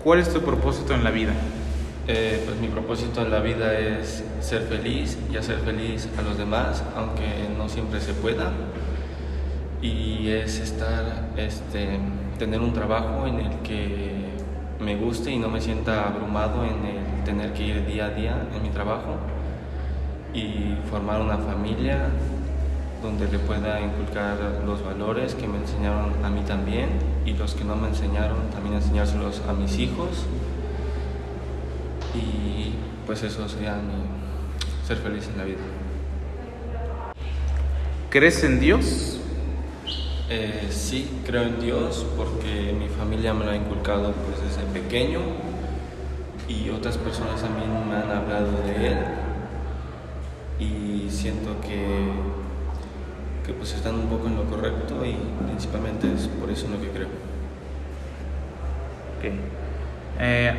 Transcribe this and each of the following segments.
¿Cuál es tu propósito en la vida? Pues mi propósito en la vida es ser feliz y hacer feliz a los demás, aunque no siempre se pueda. Y es tener un trabajo en el que me guste y no me sienta abrumado en el tener que ir día a día en mi trabajo. Y formar una familia donde le pueda inculcar los valores que me enseñaron a mí también, y los que no me enseñaron también enseñárselos a mis hijos. Y pues eso sería ser feliz en la vida. ¿Crees en Dios? Sí, creo en Dios porque mi familia me lo ha inculcado pues desde pequeño, y otras personas también me han hablado de Él, y siento que pues están un poco en lo correcto, y principalmente es por eso en lo que creo. Okay.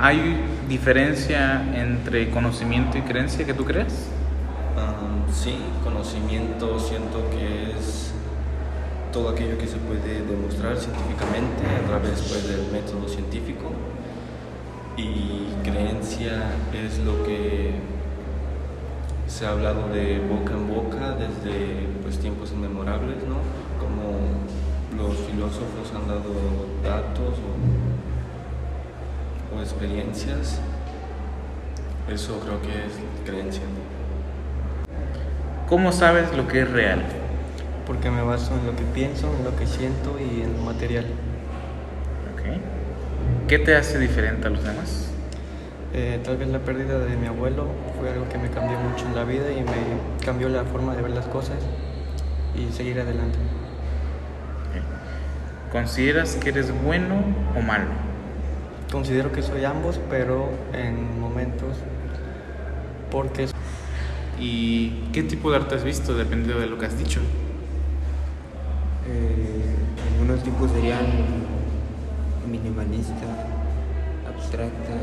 ¿Hay diferencia entre conocimiento y creencia que tú crees? Sí, conocimiento siento que es todo aquello que se puede demostrar científicamente a través pues, del método científico, y creencia es lo que se ha hablado de boca en boca desde pues, tiempos inmemorables, ¿no? Como los filósofos han dado datos o experiencias. Eso creo que es creencia. ¿Cómo sabes lo que es real? Porque me baso en lo que pienso, en lo que siento y en lo material. Okay. ¿Qué te hace diferente a los demás? Tal vez la pérdida de mi abuelo fue algo que me cambió mucho en la vida y me cambió la forma de ver las cosas y seguir adelante. Okay. ¿Consideras que eres bueno o malo? Considero que soy ambos, pero en momentos porque... ¿Y qué tipo de arte has visto dependiendo de lo que has dicho? Algunos tipos serían minimalista, abstracta,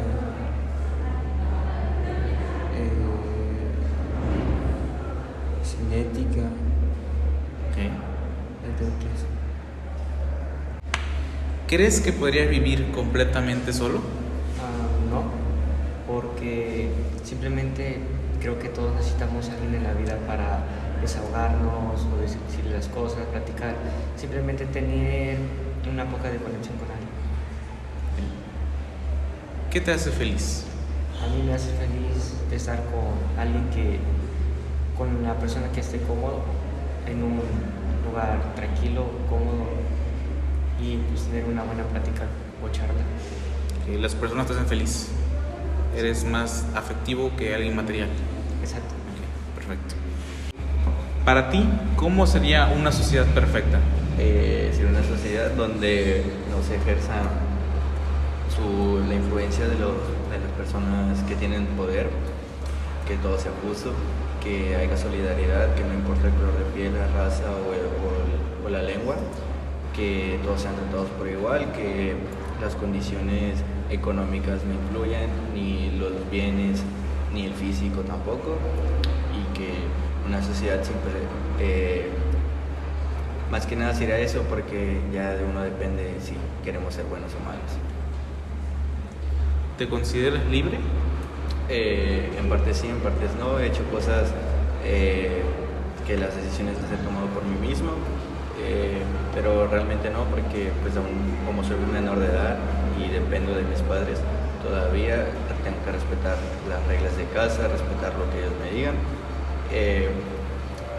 cinética, Okay. entre otras. ¿Crees que podrías vivir completamente solo? No, porque simplemente creo que todos necesitamos a alguien en la vida para desahogarnos o decir las cosas, platicar, simplemente tener una poca de conexión con alguien. ¿Qué te hace feliz? A mí me hace feliz estar con alguien con la persona que esté cómodo, en un lugar tranquilo, cómodo, y pues tener una buena plática o charla. Que las personas te hacen feliz. Eres más afectivo que alguien material. Exacto. Okay, perfecto. Para ti, ¿cómo sería una sociedad perfecta? Sería una sociedad donde no se ejerza la influencia de las personas que tienen poder, que todo sea justo, que haya solidaridad, que no importa el color de piel, la raza o la lengua, que todos sean tratados por igual, que las condiciones económicas no influyan, ni los bienes, ni el físico tampoco, y que una sociedad siempre, más que nada sería eso, porque ya de uno depende si queremos ser buenos o malos. ¿Te consideras libre? En partes sí, en partes no. He hecho cosas que las decisiones las he tomado por mí mismo, pero realmente no, porque pues aún como soy un menor de edad y dependo de mis padres, todavía tengo que respetar las reglas de casa, respetar lo que ellos me digan.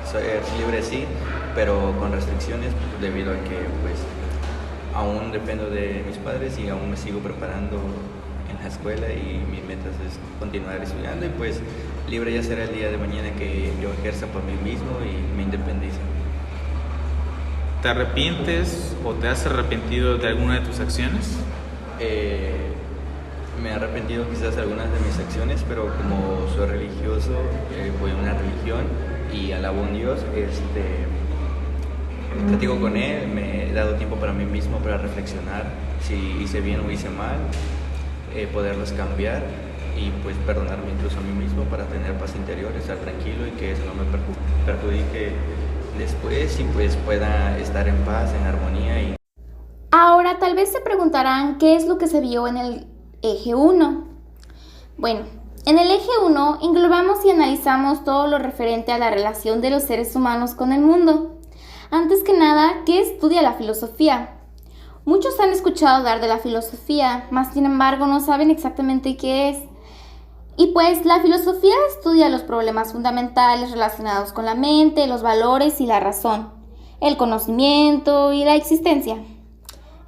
Soy libre sí, pero con restricciones, debido a que pues aún dependo de mis padres y aún me sigo preparando en la escuela, y mis metas es continuar estudiando, y pues libre ya será el día de mañana que yo ejerza por mí mismo y me independice. ¿Te arrepientes o te has arrepentido de alguna de tus acciones? Me he arrepentido quizás de algunas de mis acciones, pero como soy religioso, voy a una religión y alabo a un Dios, platico con Él, me he dado tiempo para mí mismo para reflexionar si hice bien o hice mal, poderlos cambiar y pues perdonarme incluso a mí mismo para tener paz interior, estar tranquilo y que eso no me perjudique después, y pues pueda estar en paz, en armonía. Ahora tal vez se preguntarán qué es lo que se vio en el Eje 1. Bueno, en el eje 1 englobamos y analizamos todo lo referente a la relación de los seres humanos con el mundo. Antes que nada, ¿qué estudia la filosofía? Muchos han escuchado hablar de la filosofía, mas sin embargo no saben exactamente qué es. Y pues la filosofía estudia los problemas fundamentales relacionados con la mente, los valores y la razón, el conocimiento y la existencia.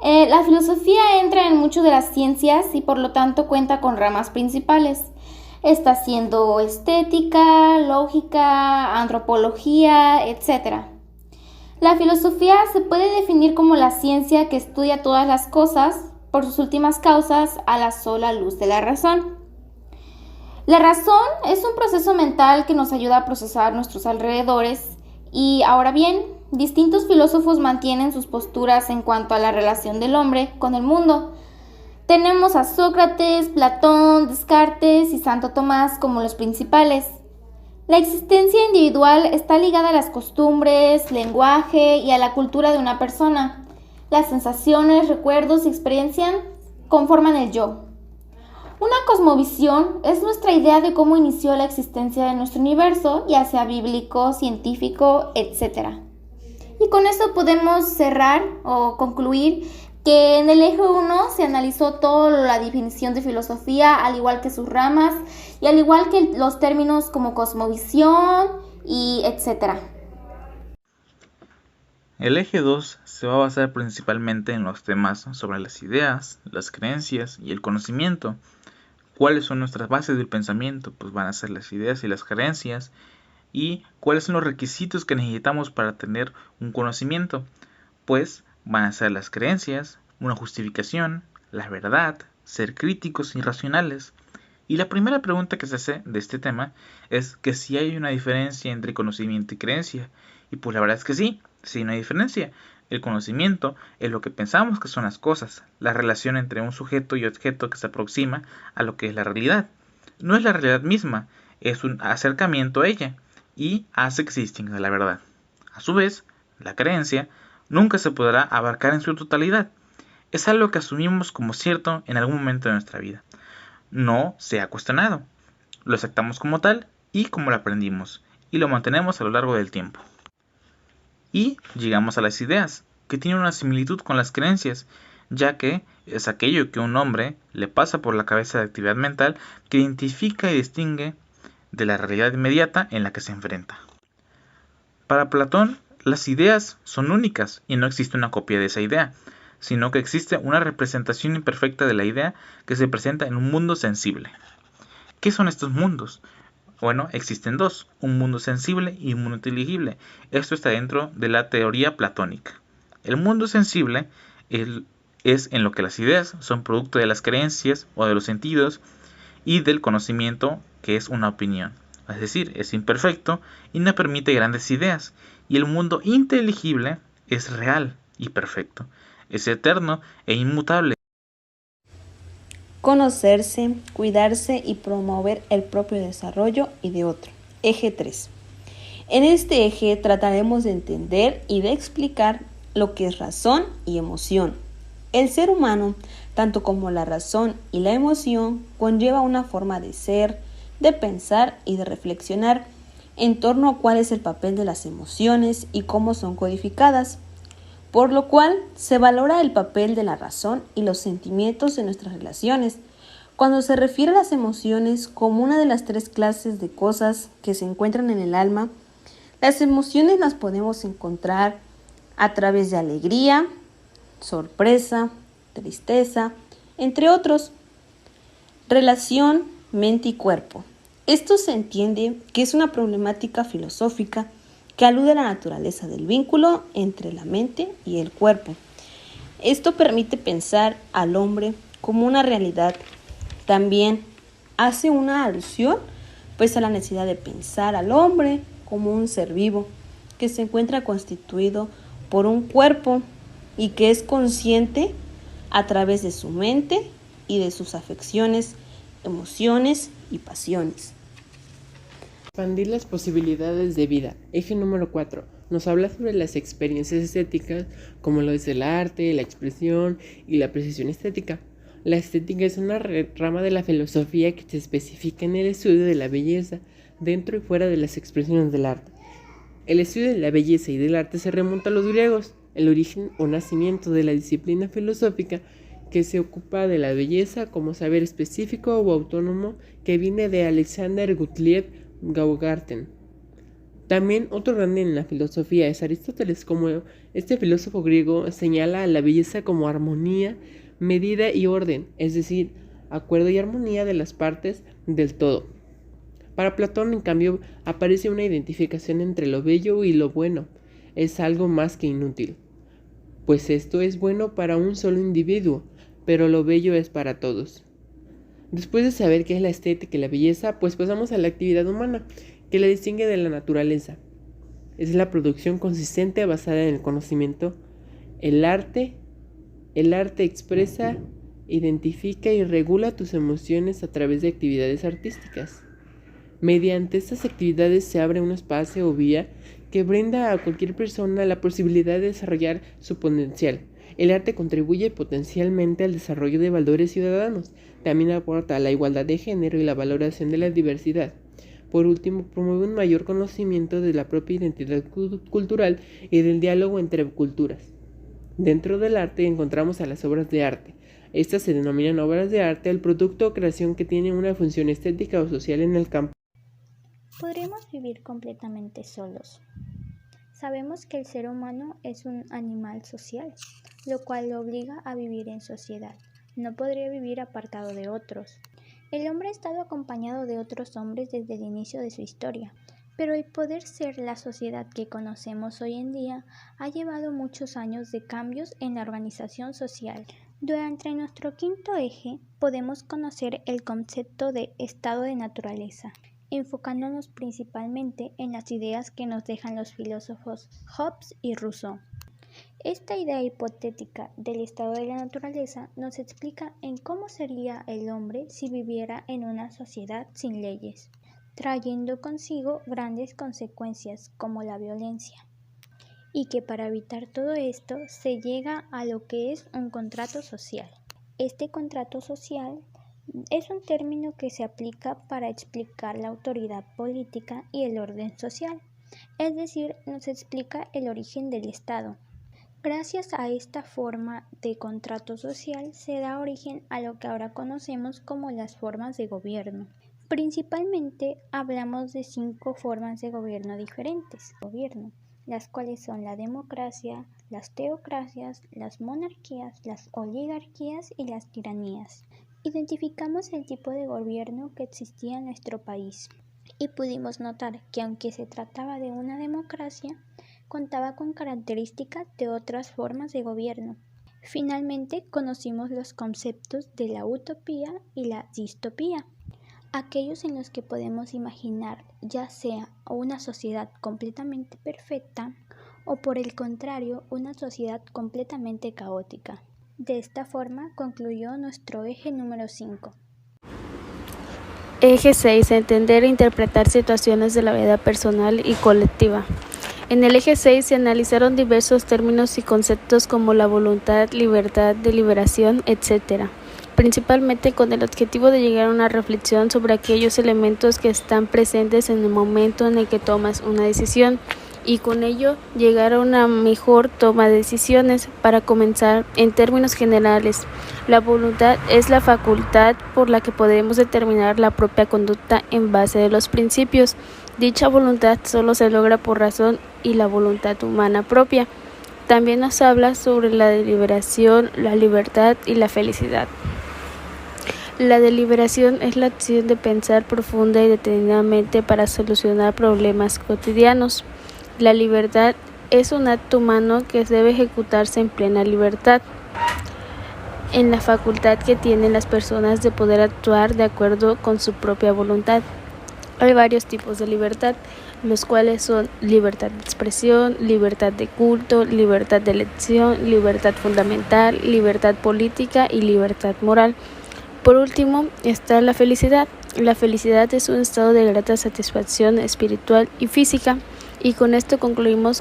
La filosofía entra en mucho de las ciencias y por lo tanto cuenta con ramas principales. Está siendo estética, lógica, antropología, etc. La filosofía se puede definir como la ciencia que estudia todas las cosas por sus últimas causas a la sola luz de la razón. La razón es un proceso mental que nos ayuda a procesar nuestros alrededores y ahora bien, distintos filósofos mantienen sus posturas en cuanto a la relación del hombre con el mundo. Tenemos a Sócrates, Platón, Descartes y Santo Tomás como los principales. La existencia individual está ligada a las costumbres, lenguaje y a la cultura de una persona. Las sensaciones, recuerdos y experiencias conforman el yo. Una cosmovisión es nuestra idea de cómo inició la existencia de nuestro universo, ya sea bíblico, científico, etc. Y con eso podemos cerrar o concluir que en el eje 1 se analizó toda la definición de filosofía, al igual que sus ramas, y al igual que los términos como cosmovisión y etc. El eje 2 se va a basar principalmente en los temas sobre las ideas, las creencias y el conocimiento. ¿Cuáles son nuestras bases del pensamiento? Pues van a ser las ideas y las creencias. ¿Y cuáles son los requisitos que necesitamos para tener un conocimiento? Pues van a ser las creencias, una justificación, la verdad, ser críticos y racionales. Y la primera pregunta que se hace de este tema es que si hay una diferencia entre conocimiento y creencia. Y pues la verdad es que sí hay una diferencia. El conocimiento es lo que pensamos que son las cosas, la relación entre un sujeto y objeto que se aproxima a lo que es la realidad. No es la realidad misma, es un acercamiento a ella y hace que se distinga de la verdad. A su vez, la creencia nunca se podrá abarcar en su totalidad. Es algo que asumimos como cierto en algún momento de nuestra vida. No se ha cuestionado. Lo aceptamos como tal y como lo aprendimos, y lo mantenemos a lo largo del tiempo. Y llegamos a las ideas, que tienen una similitud con las creencias, ya que es aquello que un hombre le pasa por la cabeza de actividad mental que identifica y distingue de la realidad inmediata en la que se enfrenta. Para Platón, las ideas son únicas y no existe una copia de esa idea, sino que existe una representación imperfecta de la idea que se presenta en un mundo sensible. ¿Qué son estos mundos? Bueno, existen dos, un mundo sensible y un mundo inteligible. Esto está dentro de la teoría platónica. El mundo sensible es en lo que las ideas son producto de las creencias o de los sentidos y del conocimiento, que es una opinión. Es decir, es imperfecto y no permite grandes ideas. Y el mundo inteligible es real y perfecto. Es eterno e inmutable. Conocerse, cuidarse y promover el propio desarrollo y de otro. Eje 3. En este eje trataremos de entender y de explicar lo que es razón y emoción. El ser humano, tanto como la razón y la emoción, conlleva una forma de ser, de pensar y de reflexionar en torno a cuál es el papel de las emociones y cómo son codificadas, por lo cual se valora el papel de la razón y los sentimientos en nuestras relaciones, cuando se refiere a las emociones como una de las 3 clases de cosas que se encuentran en el alma. Las emociones las podemos encontrar a través de alegría, sorpresa, tristeza, entre otros. Relación, mente y cuerpo. Esto se entiende que es una problemática filosófica que alude a la naturaleza del vínculo entre la mente y el cuerpo. Esto permite pensar al hombre como una realidad. También hace una alusión pues a la necesidad de pensar al hombre como un ser vivo que se encuentra constituido por un cuerpo y que es consciente a través de su mente y de sus afecciones, emociones y pasiones. Expandir las posibilidades de vida. Eje número 4. Nos habla sobre las experiencias estéticas como lo es el arte, la expresión y la apreciación estética. La estética es una rama de la filosofía que se especifica en el estudio de la belleza dentro y fuera de las expresiones del arte. El estudio de la belleza y del arte se remonta a los griegos, el origen o nacimiento de la disciplina filosófica que se ocupa de la belleza como saber específico o autónomo que viene de Alexander Gottlieb Baumgarten. También otro grande en la filosofía es Aristóteles, como este filósofo griego señala a la belleza como armonía, medida y orden, es decir, acuerdo y armonía de las partes del todo. Para Platón, en cambio, aparece una identificación entre lo bello y lo bueno. Es algo más que inútil, pues esto es bueno para un solo individuo, pero lo bello es para todos. Después de saber qué es la estética y la belleza, pues pasamos a la actividad humana, que la distingue de la naturaleza. Es la producción consistente basada en el conocimiento. El arte expresa, identifica y regula tus emociones a través de actividades artísticas. Mediante estas actividades se abre un espacio o vía que brinda a cualquier persona la posibilidad de desarrollar su potencial. El arte contribuye potencialmente al desarrollo de valores ciudadanos. También aporta a la igualdad de género y la valoración de la diversidad. Por último, promueve un mayor conocimiento de la propia identidad cultural y del diálogo entre culturas. Dentro del arte encontramos a las obras de arte. Estas se denominan obras de arte al producto o creación que tiene una función estética o social en el campo. ¿Podremos vivir completamente solos? Sabemos que el ser humano es un animal social, lo cual lo obliga a vivir en sociedad. No podría vivir apartado de otros. El hombre ha estado acompañado de otros hombres desde el inicio de su historia, pero el poder ser la sociedad que conocemos hoy en día ha llevado muchos años de cambios en la organización social. Durante nuestro quinto eje podemos conocer el concepto de estado de naturaleza, enfocándonos principalmente en las ideas que nos dejan los filósofos Hobbes y Rousseau. Esta idea hipotética del estado de la naturaleza nos explica en cómo sería el hombre si viviera en una sociedad sin leyes, trayendo consigo grandes consecuencias como la violencia, y que para evitar todo esto se llega a lo que es un contrato social. Este contrato social es un término que se aplica para explicar la autoridad política y el orden social, es decir, nos explica el origen del Estado. Gracias a esta forma de contrato social se da origen a lo que ahora conocemos como las formas de gobierno. Principalmente hablamos de 5 formas de gobierno diferentes, las cuales son la democracia, las teocracias, las monarquías, las oligarquías y las tiranías. Identificamos el tipo de gobierno que existía en nuestro país y pudimos notar que aunque se trataba de una democracia, contaba con características de otras formas de gobierno. Finalmente conocimos los conceptos de la utopía y la distopía, aquellos en los que podemos imaginar ya sea una sociedad completamente perfecta o por el contrario una sociedad completamente caótica. De esta forma concluyó nuestro eje número 5. Eje 6. Entender e interpretar situaciones de la vida personal y colectiva. En el eje 6 se analizaron diversos términos y conceptos como la voluntad, libertad, deliberación, etc., principalmente con el objetivo de llegar a una reflexión sobre aquellos elementos que están presentes en el momento en el que tomas una decisión y con ello llegar a una mejor toma de decisiones. Para comenzar, en términos generales, la voluntad es la facultad por la que podemos determinar la propia conducta en base de los principios. Dicha voluntad solo se logra por razón y la voluntad humana propia. También nos habla sobre la deliberación, la libertad y la felicidad. La deliberación es la acción de pensar profunda y detenidamente para solucionar problemas cotidianos. La libertad es un acto humano que debe ejecutarse en plena libertad, en la facultad que tienen las personas de poder actuar de acuerdo con su propia voluntad. Hay varios tipos de libertad, los cuales son libertad de expresión, libertad de culto, libertad de elección, libertad fundamental, libertad política y libertad moral. Por último está la felicidad. La felicidad es un estado de grata satisfacción espiritual y física. Y con esto concluimos